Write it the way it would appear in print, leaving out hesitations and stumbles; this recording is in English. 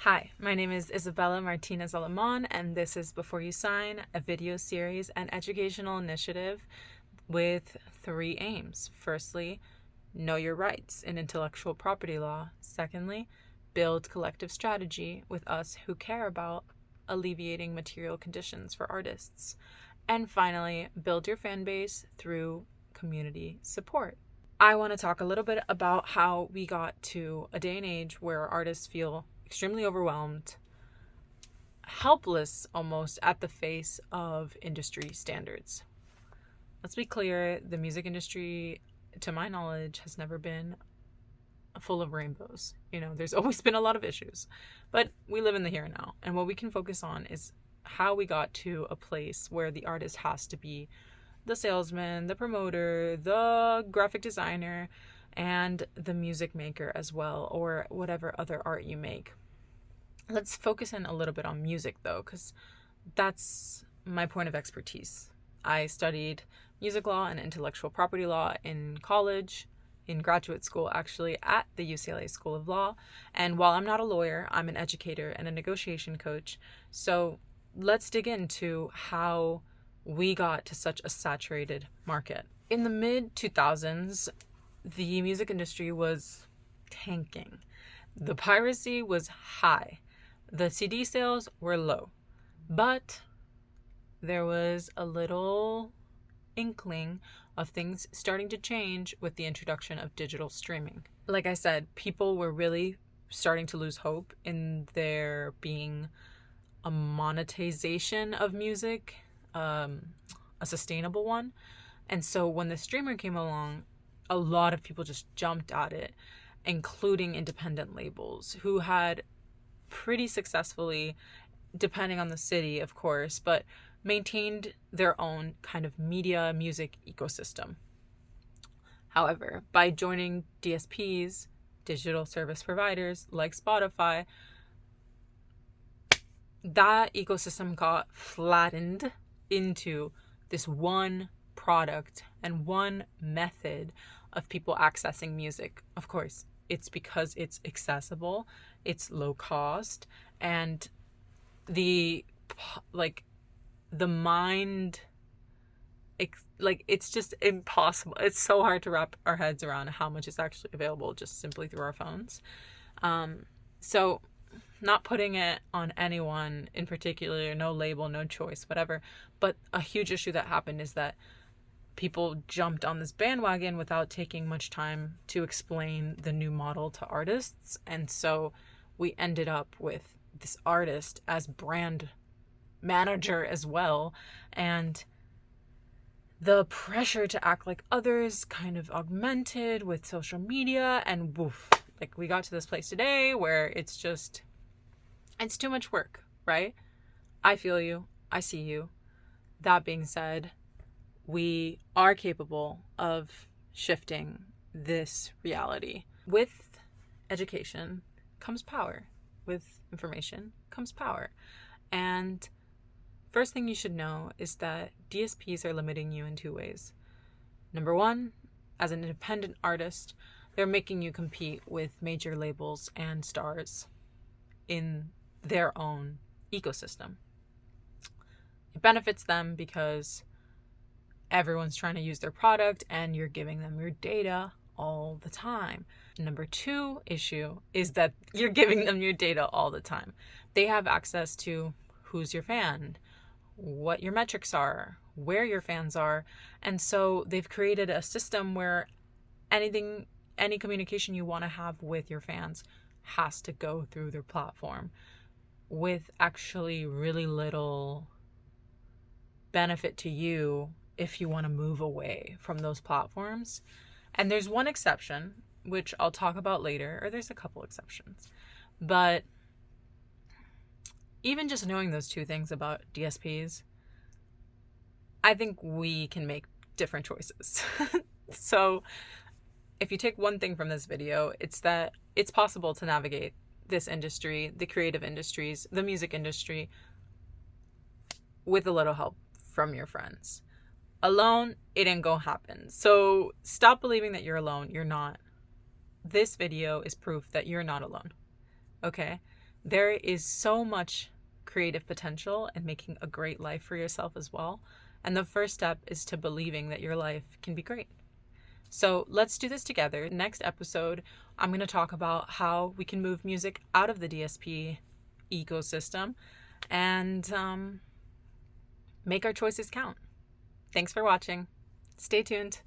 Hi, my name is Isabella Martinez-Aleman, and this is Before You Sign, a video series and educational initiative with three aims. Firstly, know your rights in intellectual property law. Secondly, build collective strategy with us who care about alleviating material conditions for artists. And finally, build your fan base through community support. I want to talk a little bit about how we got to a day and age where artists feel extremely overwhelmed, helpless almost at the face of industry standards. Let's be clear, the music industry, to my knowledge, has never been full of rainbows. There's always been a lot of issues, but we live in the here and now. And what we can focus on is how we got to a place where the artist has to be the salesman, the promoter, the graphic designer, and the music maker as well, or whatever other art you make. Let's focus in a little bit on music though, because that's my point of expertise. I studied music law and intellectual property law in college, in graduate school actually, at the UCLA School of Law. And while I'm not a lawyer, I'm an educator and a negotiation coach. So let's dig into how we got to such a saturated market. In the mid-2000s, the music industry was tanking. The piracy was high. The CD sales were low. But there was a little inkling of things starting to change with the introduction of digital streaming. Like I said, people were really starting to lose hope in there being a monetization of music, a sustainable one. And so when the streamer came along, a lot of people just jumped at it, including independent labels who had pretty successfully, depending on the city, of course, but maintained their own kind of media music ecosystem. However, by joining DSPs, digital service providers like Spotify, that ecosystem got flattened into this one product and one method of people accessing music. Of course, it's because it's accessible, it's low cost, and the mind, it's just impossible. It's so hard to wrap our heads around how much is actually available just simply through our phones. So not putting it on anyone in particular, no label, no choice, whatever, but a huge issue that happened is that people jumped on this bandwagon without taking much time to explain the new model to artists. And so we ended up with this artist as brand manager as well. And the pressure to act like others kind of augmented with social media, and woof, we got to this place today where it's too much work, right? I feel you. I see you. That being said, we are capable of shifting this reality. With education comes power. With information comes power. And first thing you should know is that DSPs are limiting you in two ways. Number one, as an independent artist, they're making you compete with major labels and stars in their own ecosystem. It benefits them because everyone's trying to use their product and you're giving them your data all the time. Number two issue is that you're giving them your data all the time. They have access to who's your fan, what your metrics are, where your fans are. And so they've created a system where any communication you want to have with your fans has to go through their platform, with actually really little benefit to you if you want to move away from those platforms. And there's one exception, which I'll talk about later, or there's a couple exceptions. But even just knowing those two things about DSPs, I think we can make different choices. So if you take one thing from this video, it's that it's possible to navigate this industry, the creative industries, the music industry, with a little help from your friends. Alone, it ain't gonna happen. So stop believing that you're alone. You're not. This video is proof that you're not alone. Okay? There is so much creative potential in making a great life for yourself as well. And the first step is to believing that your life can be great. So let's do this together. Next episode, I'm going to talk about how we can move music out of the DSP ecosystem and make our choices count. Thanks for watching. Stay tuned.